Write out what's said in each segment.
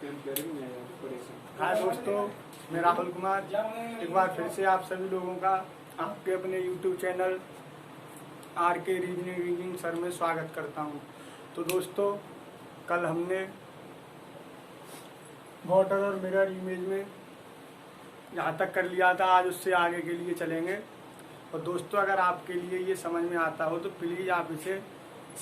हाय दोस्तों, मैं राहुल कुमार एक बार फिर से आप सभी लोगों का आपके अपने YouTube channel RK reasoning sir में स्वागत करता हूं। तो दोस्तों, कल हमने वाटर और मिरर इमेज में यहाँ तक कर लिया था। आज उससे आगे के लिए चलेंगे। और दोस्तों, अगर आपके लिए ये समझ में आता हो तो प्लीज़ आप इसे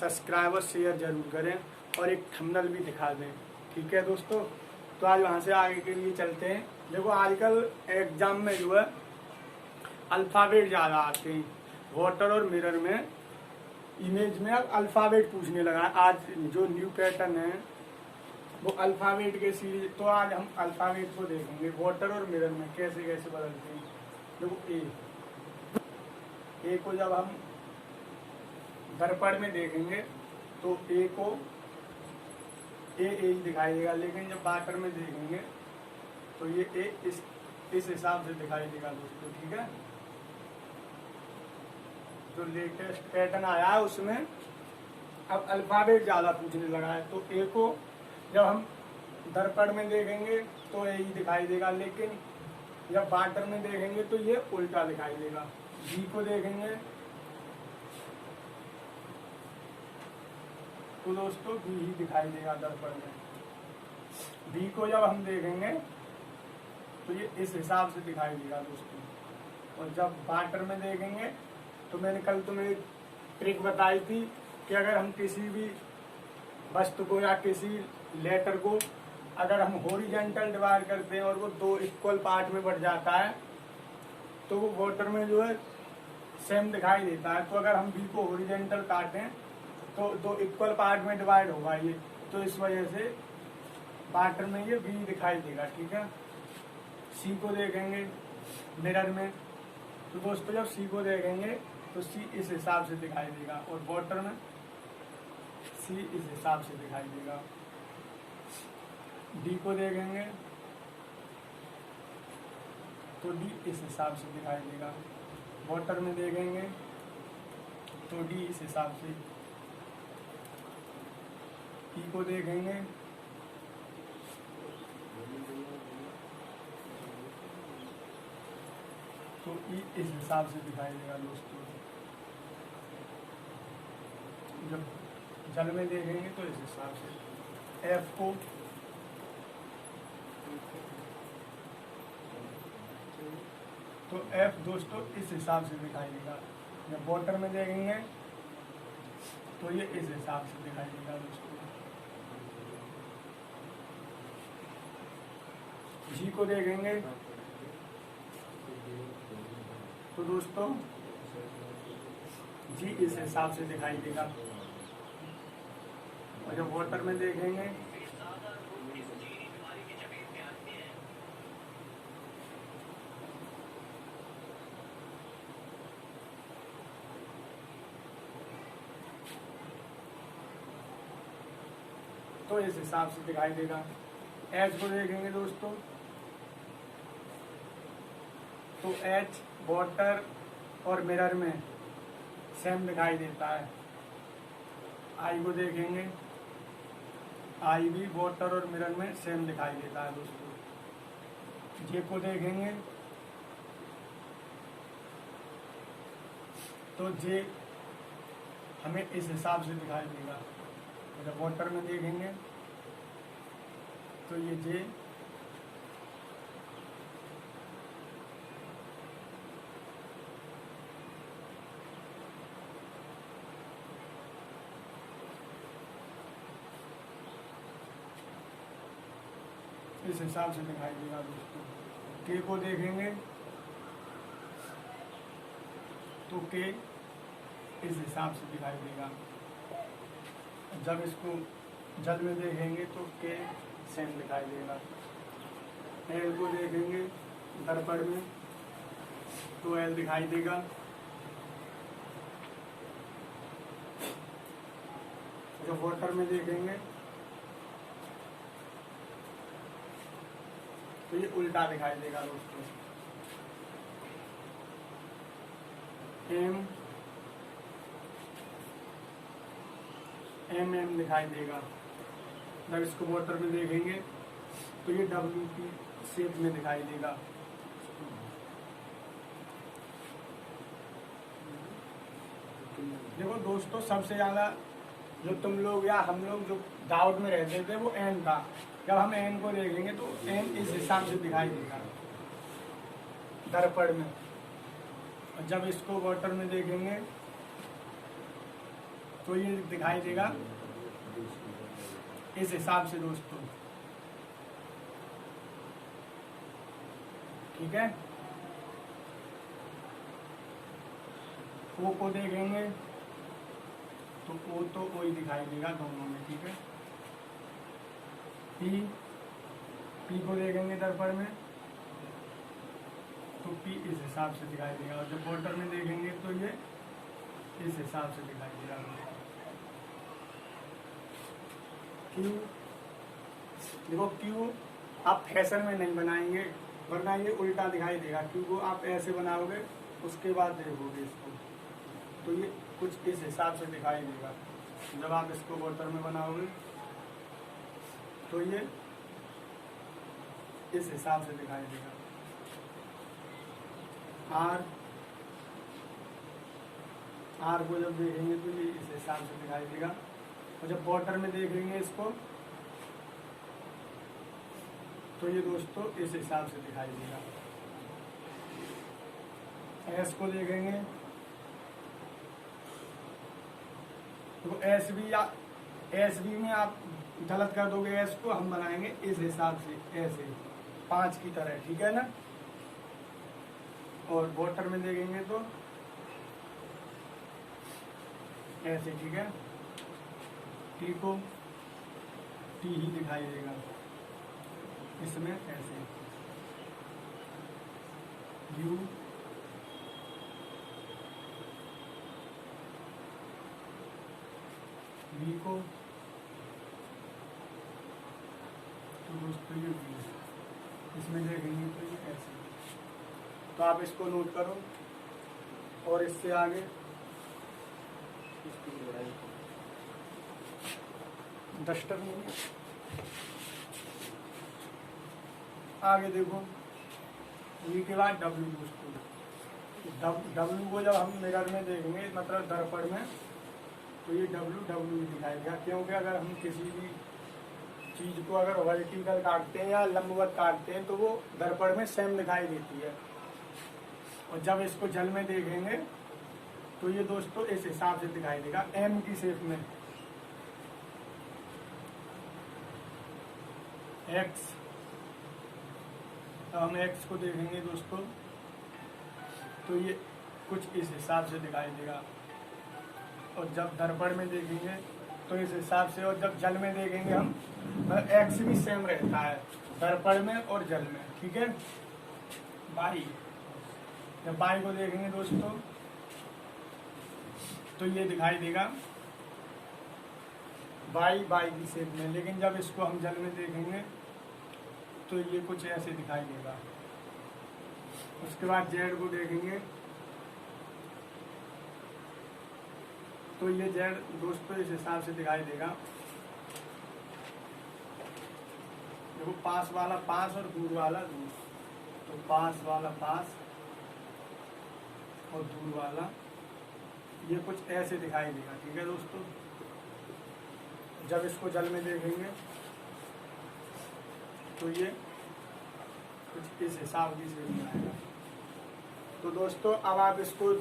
सब्सक्राइब और शेयर जरूर करें और एक थंबनेल भी दिखा दें। ठीक है दोस्तों, तो आज वहाँ से आगे के लिए चलते हैं। देखो, आजकल एग्जाम में जो है अल्फ़ाबेट ज़्यादा आते हैं। वाटर और मिरर में इमेज में अब अल्फ़ाबेट पूछने लगा है। आज जो न्यू पैटर्न है वो अल्फ़ाबेट के सीरीज। तो आज हम अल्फ़ाबेट को देखेंगे वाटर और मिरर में कैसे कैसे बदलते हैं। देखो, ए को जब हम दर्पण में देखेंगे तो ए को ए ही दिखाई देगा, लेकिन जब वाटर में देखेंगे तो ये ए इस हिसाब से दिखाई देगा दोस्तों। ठीक है, जो लेटेस्ट पैटर्न आया है उसमें अब अल्फ़ाबेट ज़्यादा पूछने लगा है। तो ए को जब हम दर्पण में देखेंगे तो ए ही दिखाई देगा, लेकिन जब वाटर में देखेंगे तो ये उल्टा दिखाई देगा। बी को देखेंगे तो दोस्तों बी ही दिखाई देगा दर्पण में। बी को जब हम देखेंगे तो ये इस हिसाब से दिखाई देगा दोस्तों। और जब वाटर में देखेंगे तो मैंने कल तुम्हें एक ट्रिक बताई थी कि अगर हम किसी भी वस्तु को या किसी लेटर को अगर हम हॉरिजॉन्टल डिवाइड करते हैं और वो दो इक्वल पार्ट में बढ़ जाता है तो वो वाटर में जो है सेम दिखाई देता है। तो अगर हम बी को हॉरिजॉन्टल काटें तो दो इक्वल पार्ट में डिवाइड होगा ये, तो इस वजह से वाटर में ये बी दिखाई देगा। ठीक है, सी को देखेंगे मिरर में तो दोस्तों जब सी को देखेंगे तो सी इस हिसाब से दिखाई देगा और वाटर में सी इस हिसाब से दिखाई देगा। डी को देखेंगे तो डी इस हिसाब से दिखाई देगा। वाटर में देखेंगे तो डी इस हिसाब से। ई को देखेंगे तो ई इस हिसाब से दिखाई देगा दोस्तों। जब जल में देखेंगे तो इस हिसाब से। एफ को तो एफ दोस्तों इस हिसाब से दिखाई देगा। जब वाटर में देखेंगे तो ये इस हिसाब से दिखाई देगा दोस्तों। जी को देखेंगे तो दोस्तों जी इस हिसाब से दिखाई देगा। और जब वाटर में देखेंगे तो इस हिसाब से दिखाई देगा। एच को देखेंगे दोस्तों तो एच वाटर और मिरर में सेम दिखाई देता है। आई को देखेंगे, आई भी वाटर और मिरर में सेम दिखाई देता है दोस्तों। जे को देखेंगे तो जे हमें इस हिसाब से दिखाई देगा। जब वाटर में देखेंगे तो ये जे इस हिसाब से दिखाई देगा दोस्तों। के को देखेंगे तो के इस हिसाब से दिखाई देगा। जब इसको जल में देखेंगे तो के सेम दिखाई देगा। एल को देखेंगे दर्पण में तो एल दिखाई देगा। जब वाटर में देखेंगे तो ये उल्टा दिखाई देगा दोस्तों। एम एम एम दिखाई देगा। जब इसको वाटर में देखेंगे तो ये W की शेप में दिखाई देगा। देखो दोस्तों, सबसे ज़्यादा जो तुम लोग या हम लोग जो डाउट में रहते थे वो एन था। जब हम एन को देखेंगे तो एन इस हिसाब से दिखाई देगा दर्पण में, और जब इसको वाटर में देखेंगे तो ये दिखाई देगा इस हिसाब से दोस्तों। ठीक है, ओ को देखेंगे तो ओ तो ओ ही दिखाई देगा दोनों में। ठीक है, पी को देखेंगे दर्पण में तो पी इस हिसाब से दिखाई देगा, और जब वाटर में देखेंगे तो ये इस हिसाब से दिखाई देगा। क्यू, देखो क्यू आप फैशन में नहीं बनाएंगे वरना ये उल्टा दिखाई देगा। क्यू को आप ऐसे बनाओगे उसके बाद देखोगे इसको तो ये कुछ इस हिसाब से दिखाई देगा। जब आप इसको वाटर में बनाओगे तो ये इस हिसाब से दिखाई देगा। आर को जब देखेंगे तो ये इस हिसाब से दिखाई देगा, और जब वाटर में देखेंगे इसको तो ये दोस्तों इस हिसाब से दिखाई देगा। एस को देखेंगे तो एस बी में आप गलत कर दोगे, एस को हम बनाएंगे इस हिसाब से ऐसे 5 की तरह। ठीक है ना, और वाटर में देखेंगे तो ऐसे। ठीक है, टी को टी ही दिखाई देगा इसमें ऐसे। यू वी को तो दोस्तों ये वी इसमें देखेंगे तो ये ऐसे। तो आप इसको नोट करो, और इससे आगे डस्टर में आगे देखो, वी के बाद डब्ल्यू दोस्तों। डब्ल्यू को जब हम मिरर में देखेंगे मतलब दर्पण में तो ये डब्ल्यू दिखाएगा, क्योंकि अगर हम किसी भी चीज को अगर वर्टिकल काटते हैं या लंबवत काटते हैं तो वो दर्पण में सेम दिखाई देती है, और जब इसको जल में देखेंगे तो ये दोस्तों इस हिसाब से दिखाई देगा एम की शेप में। एक्स, तो हम एक्स को देखेंगे दोस्तों तो ये कुछ इस हिसाब से दिखाई देगा, और जब दर्पण में देखेंगे तो इस हिसाब से, और जब जल में देखेंगे हम एक्स भी सेम रहता है दर्पण में और जल में। ठीक है, बाई, जब बाई को देखेंगे दोस्तों तो ये दिखाई देगा बाई की शेप में, लेकिन जब इसको हम जल में देखेंगे तो ये कुछ ऐसे दिखाई देगा। उसके बाद जेड को देखेंगे तो ये जेड दोस्तों इस हिसाब से दिखाई देगा। देखो पास वाला पास और दूर वाला दूर, तो पास वाला पास और दूर वाला ये कुछ ऐसे दिखाई देगा। ठीक है दोस्तों, जब इसको जल में देखेंगे तो ये कुछ इस हिसाब की शेप में आएगा। तो दोस्तों अब आप इसको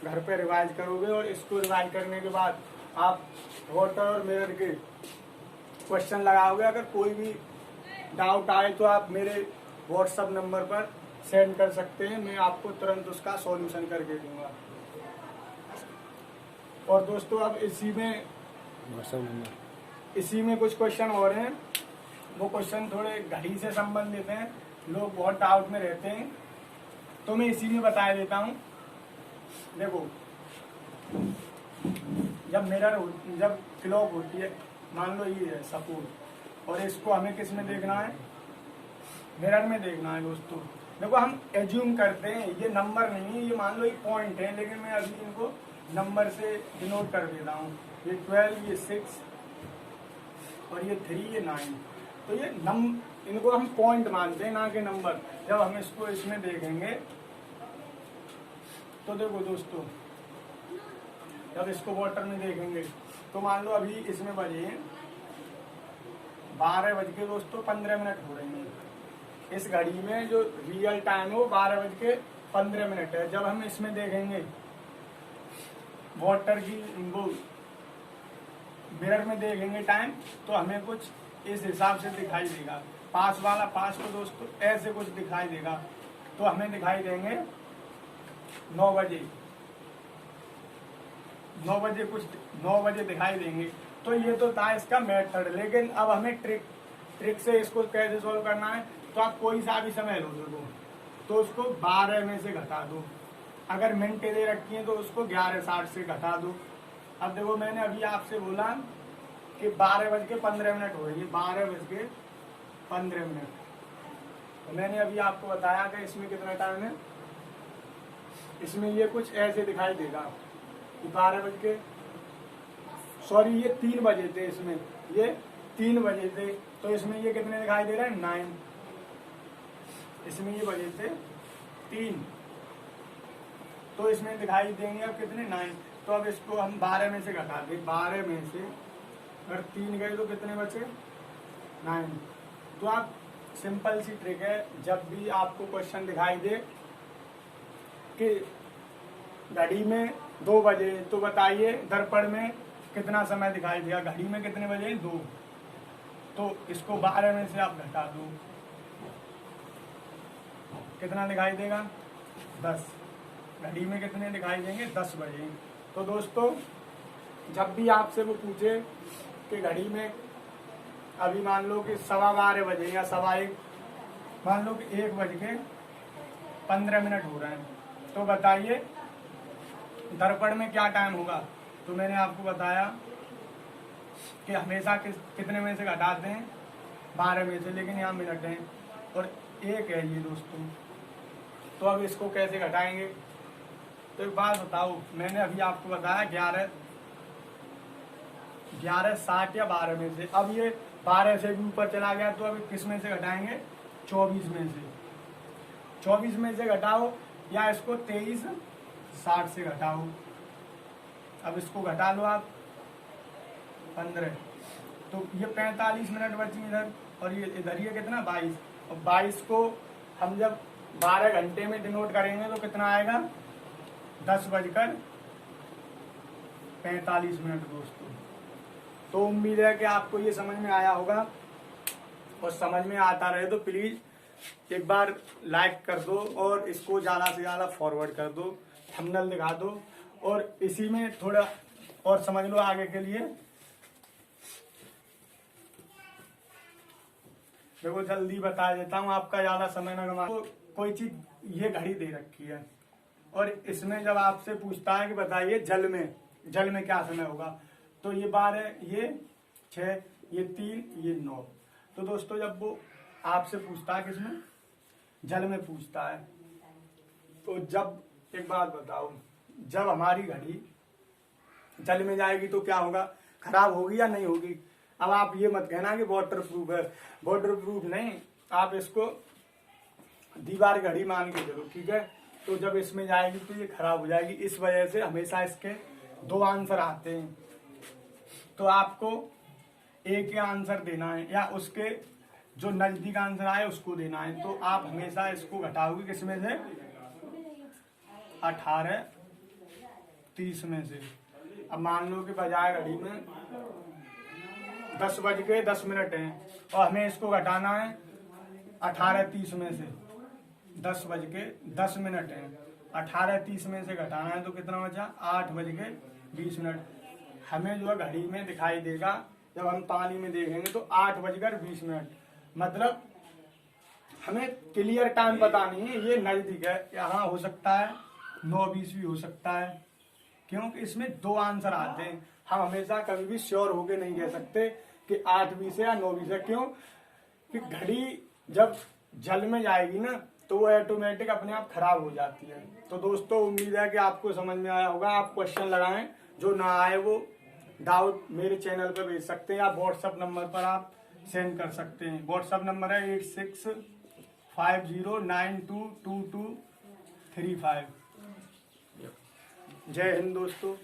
घर पे रिवाइज करोगे, और इसको रिवाइज करने के बाद आप वाटर और मिरर के क्वेश्चन लगाओगे। अगर कोई भी डाउट आए तो आप मेरे व्हाट्सएप नंबर पर सेंड कर सकते हैं, मैं आपको तुरंत उसका सॉल्यूशन करके दूंगा। और दोस्तों अब इसी में कुछ क्वेश्चन और हैं, वो क्वेश्चन थोड़े घड़ी से संबंधित हैं, लोग बहुत डाउट में रहते हैं, तो मैं इसी में बता देता हूँ। देखो जब क्लॉक होती है, मान लो ये है सपोज, और इसको हमें किस में देखना है, मिरर में देखना है दोस्तों। देखो हम एज्यूम करते हैं ये नंबर नहीं है, ये मान लो एक पॉइंट है, लेकिन मैं अभी इनको नंबर से डिनोट कर देता हूँ। ये 12, ये 6 और ये 3, ये 9, तो ये इनको हम पॉइंट मानते हैं, ना कि नंबर। जब हम इसको इसमें देखेंगे तो देखो दोस्तों, जब इसको वाटर में देखेंगे तो मान लो अभी इसमें बजे 12:15 हो रही हैं। इस घड़ी में जो रियल टाइम है वो 12:15 है। जब हम इसमें देखेंगे वाटर की वो मिरर में देखेंगे टाइम, तो हमें कुछ इस हिसाब से दिखाई देगा। पास वाला पास को दोस्तों ऐसे कुछ दिखाई देगा, तो हमें दिखाई देंगे 9 बजे, 9 बजे कुछ 9 बजे दिखाई देंगे। तो ये तो था इसका मेथड, लेकिन अब हमें ट्रिक से इसको कैसे सॉल्व करना है। तो आप कोई सा भी समय लो दो, तो उसको 12 में से घटा दो। अगर मिनटें दे रखी हैं तो उसको 11:60 से घटा दो। अब देखो मैंने अभी आपसे बोला कि 12:15 हो रही है, 12:15। तो मैंने अभी आपको बताया कि इसमें कितना टाइम है। इसमें ये कुछ ऐसे दिखाई देगा कि 3 बजे थे, इसमें ये 3 बजे थे। तो इसमें ये कितने दिखाई दे रहे हैं 9। इसमें ये बजे थे 3, तो इसमें दिखाई देंगे अब कितने 9। तो अब इसको हम 12 में से घटा दें। 12 में से अगर 3 गए तो कितने बचे 9। तो आप सिंपल सी ट्रिक है, जब भी आपको क्वेश्चन दिखाई दे कि घड़ी में 2 बजे, तो बताइए दर्पण में कितना समय दिखाई देगा। घड़ी में कितने बजे 2, तो इसको 12 में से आप घटा दो, कितना दिखाई देगा 10। घड़ी में कितने दिखाई देंगे 10 बजे। तो दोस्तों जब भी आपसे वो पूछे कि घड़ी में अभी मान लो कि 12:15 बजे या 1:15, मान लो कि 1:15 हो रहे हैं, तो बताइए दर्पण में क्या टाइम होगा। तो मैंने आपको बताया कि हमेशा कितने में से घटाते हैं 12 में से, लेकिन यहाँ मिनट हैं और 1 है ये दोस्तों। तो अब इसको कैसे घटाएंगे। तो एक बात बताओ, मैंने अभी आपको बताया 11:60 या 12 में से। अब ये 12 से भी ऊपर चला गया, तो अब किस में से घटाएंगे 24 में से। 24 में से घटाओ या इसको 23:60 से घटाओ। अब इसको घटा लो आप 15, तो ये 45 मिनट बची इधर, और ये इधर ये कितना 22। और 22 को हम जब 12 घंटे में डिनोट करेंगे तो कितना आएगा 10:45 दोस्तों। तो उम्मीद है कि आपको ये समझ में आया होगा, और समझ में आता रहे तो प्लीज एक बार लाइक कर दो और इसको ज़्यादा से ज़्यादा फॉरवर्ड कर दो, थंबनेल दिखा दो, और इसी में थोड़ा और समझ लो आगे के लिए। देखो जल्दी बता देता हूँ, आपका ज़्यादा समय न गवा। तो कोई चीज़ ये घड़ी दे रखी है, और इसमें जब आपसे पूछता है कि बताइए जल में क्या समय होगा, तो ये 12, ये 6, ये 3, ये 9। तो दोस्तों जब वो आपसे पूछता है किसमें जल में पूछता है, तो जब एक बात बताओ, जब हमारी घड़ी जल में जाएगी तो क्या होगा, खराब होगी या नहीं होगी। अब आप ये मत कहना कि वाटर प्रूफ है, वाटर प्रूफ नहीं, आप इसको दीवार घड़ी मान के चलो, ठीक है। तो जब इसमें जाएगी तो ये खराब हो जाएगी। इस वजह से हमेशा इसके 2 आंसर आते हैं, तो आपको एक ही आंसर देना है या उसके जो नजदीक आंसर आए उसको देना है। तो आप हमेशा इसको घटाओगे किसमें से 18:30 में से। अब मान लो कि बजाय घड़ी में 10:10 हैं और हमें इसको घटाना है 18:30 में से। 10:10 हैं, 18:30 में से घटाना है तो कितना बचा 8:20। हमें जो है घड़ी में दिखाई देगा, जब हम पानी में देखेंगे तो 8:20। मतलब हमें क्लियर टाइम पता नहीं है, ये नजदीक है, यहाँ हो सकता है 9:20 भी हो सकता है, क्योंकि इसमें 2 आंसर आते हैं। हम हमेशा कभी भी श्योर होके नहीं कह सकते कि 8:20 है या 9:20 है। क्यों कि घड़ी जब जल में जाएगी ना तो वो ऑटोमेटिक अपने आप खराब हो जाती है। तो दोस्तों उम्मीद है कि आपको समझ में आया होगा। आप क्वेश्चन लगाएं, जो ना आए वो डाउट मेरे चैनल पर भेज सकते हैं, या व्हाट्सएप नंबर पर आप सेंड कर सकते हैं। व्हाट्सअप नंबर है 8650922235। जय हिंद दोस्तों।